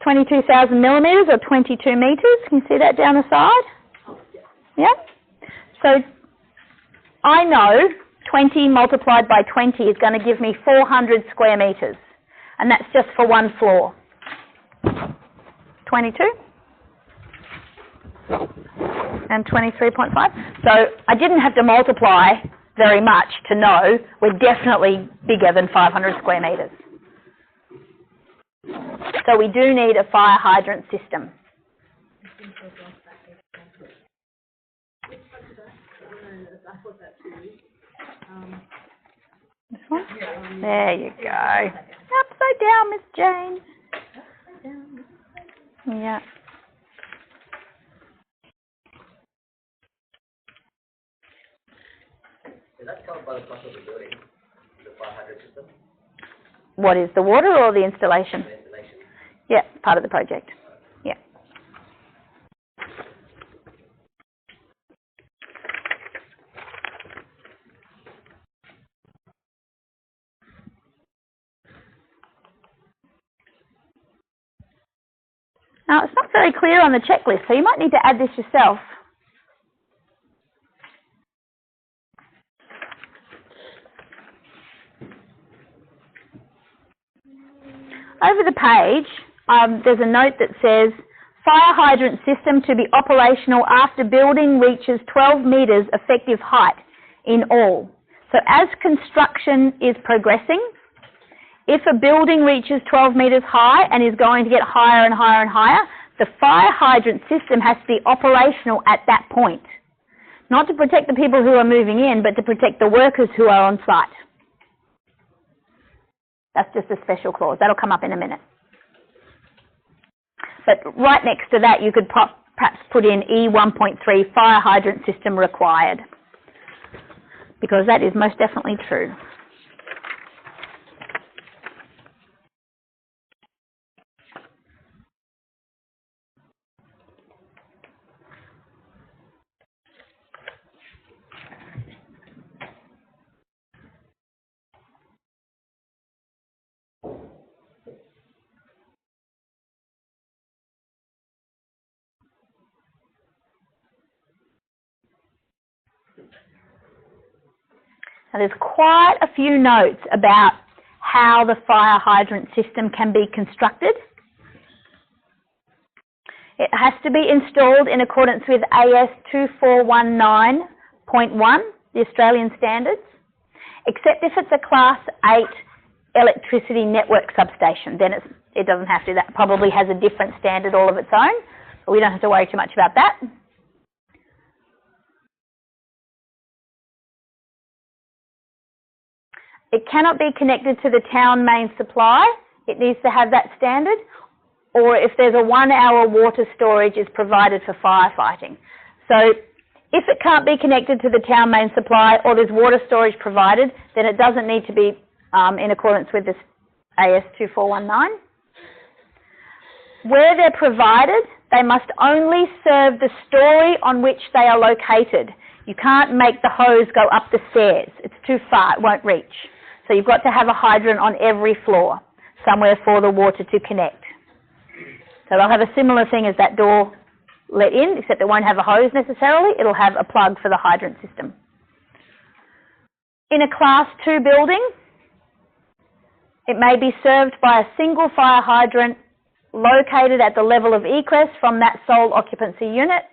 22,000 millimetres or 22 metres. Can you see that down the side? Yeah? So I know 20 multiplied by 20 is going to give me 400 square metres. And that's just for one floor. 22. And 23.5. So I didn't have to multiply very much to know we're definitely bigger than 500 square metres. So we do need a fire hydrant system. This one? There you go. Upside down, Miss Jane. Yeah. Is that covered by the cost of the building, the fire hydrant system? What is the water or the installation? The installation. Yeah, part of the project. Yeah. Now, it's not very clear on the checklist, so you might need to add this yourself. Over the page, there's a note that says, fire hydrant system to be operational after building reaches 12 metres effective height in all. So as construction is progressing, If a building reaches 12 metres high and is going to get higher and higher and higher, the fire hydrant system has to be operational at that point. Not to protect the people who are moving in, but to protect the workers who are on site. That's just a special clause. That'll come up in a minute. But right next to that, you could perhaps put in E1.3, fire hydrant system required, because that is most definitely true. Now, there's quite a few notes about how the fire hydrant system can be constructed. It has to be installed in accordance with AS 2419.1, the Australian standards, except if it's a Class 8 electricity network substation. Then it doesn't have to. That probably has a different standard all of its own, but we don't have to worry too much about that. It cannot be connected to the town main supply. It needs to have that standard. Or if there's a 1 hour water storage is provided for firefighting. So if it can't be connected to the town main supply or there's water storage provided, then it doesn't need to be in accordance with this AS 2419. Where they're provided, they must only serve the story on which they are located. You can't make the hose go up the stairs. It's too far, it won't reach. So you've got to have a hydrant on every floor, somewhere for the water to connect. So they'll have a similar thing as that door let in, except it won't have a hose necessarily. It'll have a plug for the hydrant system. In a Class 2 building, it may be served by a single fire hydrant located at the level of egress from that sole occupancy unit,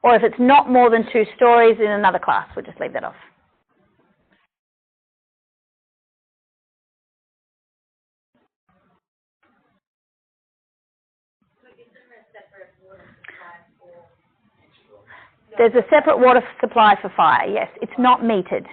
or if it's not more than 2 stories in another class. We'll just leave that off. There's a separate water supply for fire, yes. It's not metered.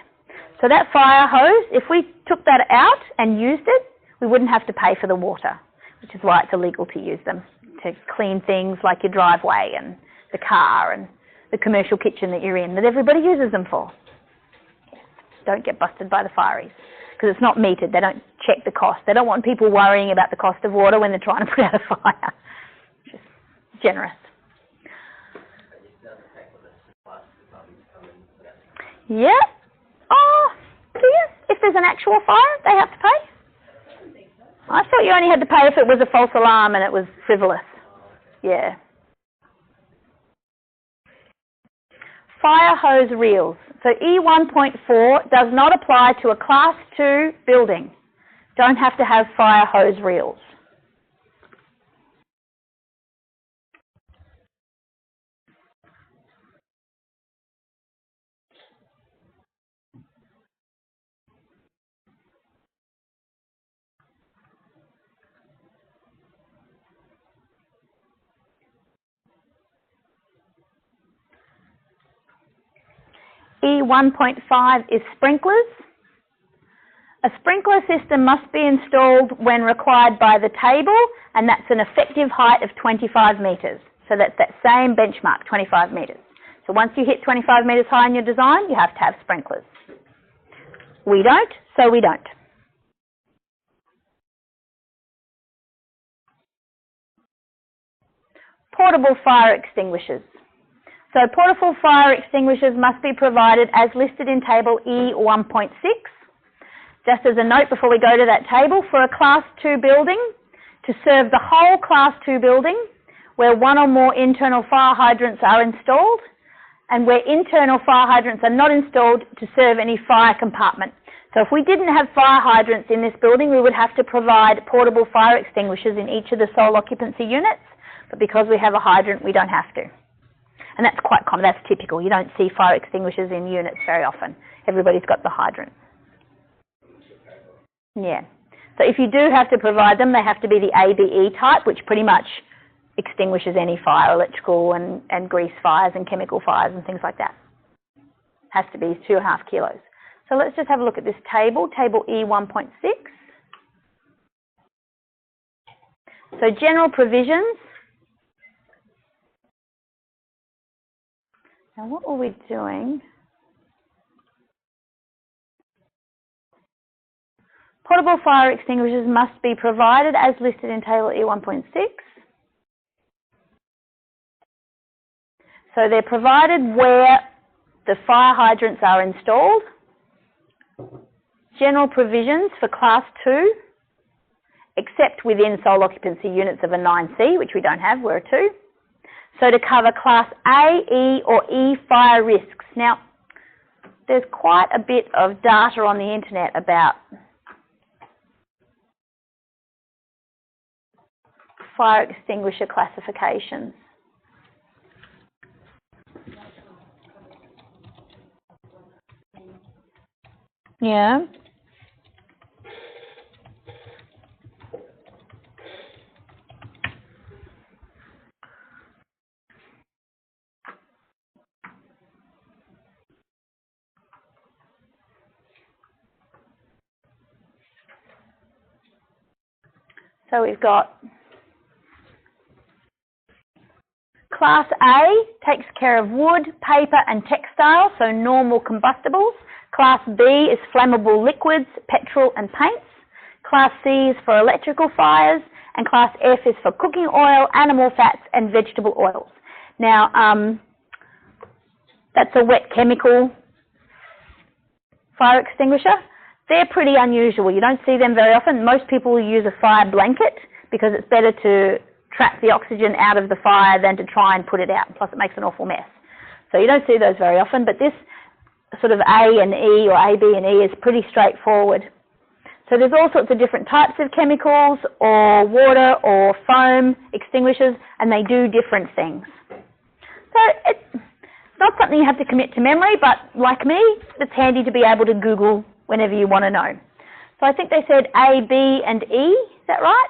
So that fire hose, if we took that out and used it, we wouldn't have to pay for the water, which is why it's illegal to use them, to clean things like your driveway and the car and the commercial kitchen that you're in, that everybody uses them for. Don't get busted by the fireys, because it's not metered. They don't check the cost. They don't want people worrying about the cost of water when they're trying to put out a fire. Just generous. Yeah. Oh, do you? If there's an actual fire, they have to pay? I thought you only had to pay if it was a false alarm and it was frivolous. Yeah. Fire hose reels. So E1.4 does not apply to a Class 2 building. Don't have to have fire hose reels. E1.5 is sprinklers. A sprinkler system must be installed when required by the table, and that's an effective height of 25 metres. So that's that same benchmark, 25 metres. So once you hit 25 metres high in your design, you have to have sprinklers. We don't, so we don't. Portable fire extinguishers. So portable fire extinguishers must be provided as listed in table E1.6. Just as a note before we go to that table, for a Class 2 building, to serve the whole Class 2 building, where 1 or more internal fire hydrants are installed, and where internal fire hydrants are not installed, to serve any fire compartment. So if we didn't have fire hydrants in this building, we would have to provide portable fire extinguishers in each of the sole occupancy units, but because we have a hydrant, we don't have to. And that's quite common, that's typical. You don't see fire extinguishers in units very often. Everybody's got the hydrant. Yeah. So if you do have to provide them, they have to be the ABE type, which pretty much extinguishes any fire, electrical and grease fires and chemical fires and things like that. Has to be 2.5 kilos. So let's just have a look at this table, table E 1.6. So general provisions. Now what were we doing? Portable fire extinguishers must be provided as listed in table E 1.6. So they're provided where the fire hydrants are installed. General provisions for class 2, except within sole occupancy units of a 9C, which we don't have, we're a 2. So to cover class A, E or E fire risks. Now, there's quite a bit of data on the internet about fire extinguisher classifications. Yeah. So we've got Class A takes care of wood, paper and textile, so normal combustibles. Class B is flammable liquids, petrol and paints. Class C is for electrical fires, and Class F is for cooking oil, animal fats and vegetable oils. Now, that's a wet chemical fire extinguisher. They're pretty unusual. You don't see them very often. Most people will use a fire blanket because it's better to trap the oxygen out of the fire than to try and put it out. Plus it makes an awful mess. So you don't see those very often, but this sort of A and E or A, B and E is pretty straightforward. So there's all sorts of different types of chemicals or water or foam extinguishers, and they do different things. So it's not something you have to commit to memory, but like me, it's handy to be able to Google whenever you want to know. So I think they said A, B and E, is that right?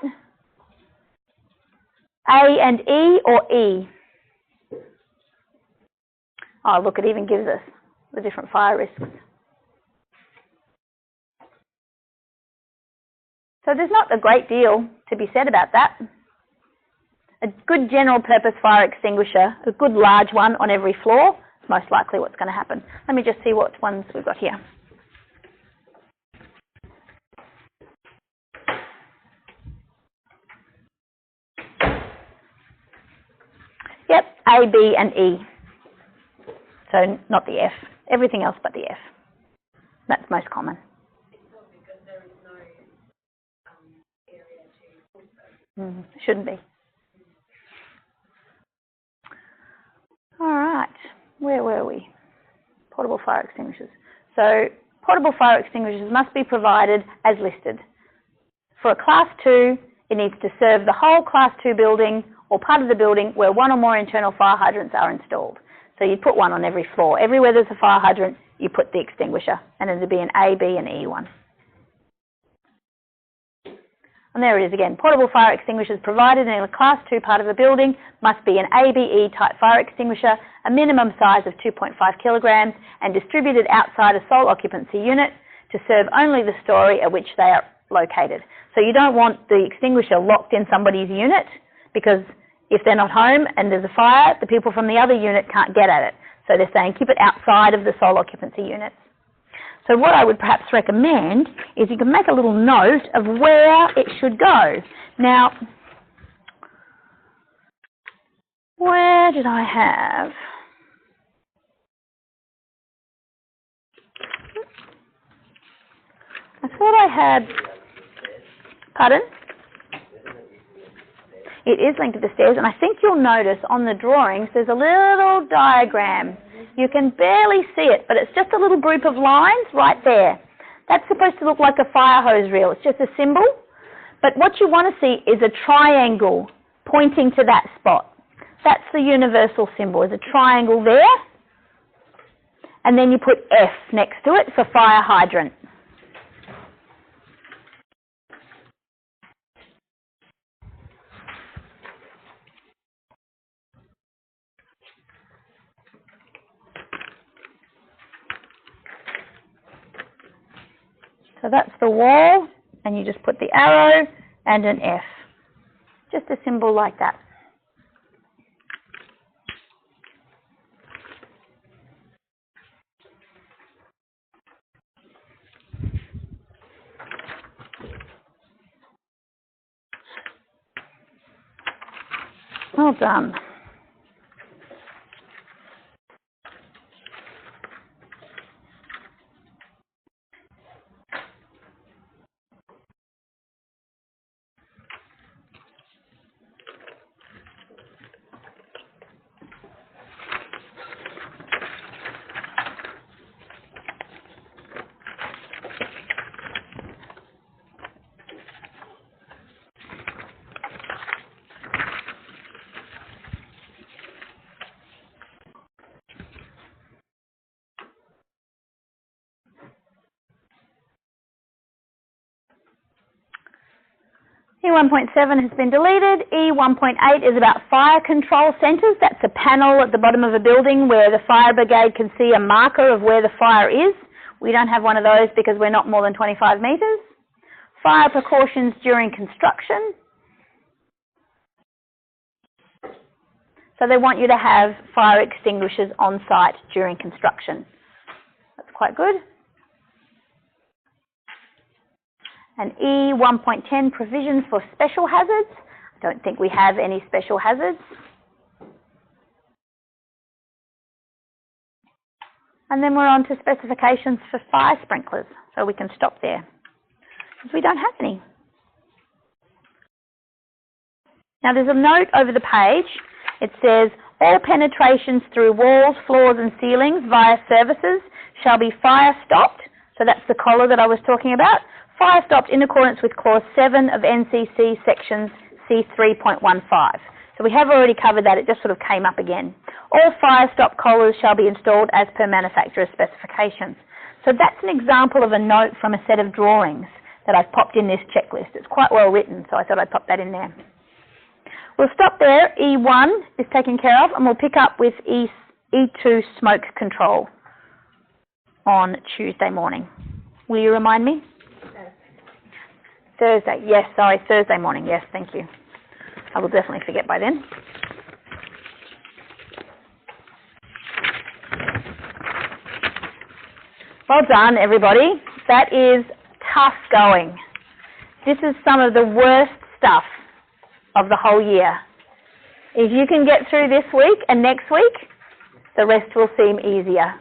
A and E or E? Oh look, it even gives us the different fire risks. So there's not a great deal to be said about that. A good general purpose fire extinguisher, a good large one on every floor, is most likely what's going to happen. Let me just see what ones we've got here. Yep, A, B and E. So not the F. Everything else but the F. That's most common. Because there is no area to put them. Shouldn't be. All right, where were we? Portable fire extinguishers. So portable fire extinguishers must be provided as listed. For a Class 2, it needs to serve the whole Class 2 building or part of the building where one or more internal fire hydrants are installed. So you'd put one on every floor. Everywhere there's a fire hydrant, you put the extinguisher, and it'd be an A, B and E one. And there it is again. Portable fire extinguishers provided in a Class 2 part of a building must be an ABE type fire extinguisher, a minimum size of 2.5 kilograms, and distributed outside a sole occupancy unit to serve only the story at which they are located. So you don't want the extinguisher locked in somebody's unit, because if they're not home and there's a fire, the people from the other unit can't get at it. So they're saying keep it outside of the sole occupancy units. So what I would perhaps recommend is you can make a little note of where it should go. Now, where did I have? I thought I had, pardon? It is linked to the stairs, and I think you'll notice on the drawings there's a little diagram. You can barely see it, but it's just a little group of lines right there. That's supposed to look like a fire hose reel. It's just a symbol. But what you want to see is a triangle pointing to that spot. That's the universal symbol. There's a triangle there, and then you put F next to it for fire hydrant. So that's the wall, and you just put the arrow and an F. Just a symbol like that. Well done. E1.7 has been deleted. E1.8 is about fire control centres. That's a panel at the bottom of a building where the fire brigade can see a marker of where the fire is. We don't have one of those because we're not more than 25 metres. Fire precautions during construction. So they want you to have fire extinguishers on site during construction. That's quite good. And E1.10, provisions for special hazards. I don't think we have any special hazards. And then we're on to specifications for fire sprinklers. So we can stop there, because we don't have any. Now there's a note over the page. It says, all penetrations through walls, floors and ceilings via services shall be fire stopped. So that's the collar that I was talking about. Fire stopped in accordance with Clause 7 of NCC Sections C3.15. So we have already covered that, it just sort of came up again. All fire stop collars shall be installed as per manufacturer's specifications. So that's an example of a note from a set of drawings that I've popped in this checklist. It's quite well written, so I thought I'd pop that in there. We'll stop there. E1 is taken care of, and we'll pick up with E2 smoke control on Tuesday morning. Will you remind me? Thursday, yes, sorry, Thursday morning, yes, thank you. I will definitely forget by then. Well done, everybody. That is tough going. This is some of the worst stuff of the whole year. If you can get through this week and next week, the rest will seem easier.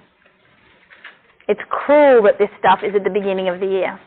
It's cruel that this stuff is at the beginning of the year.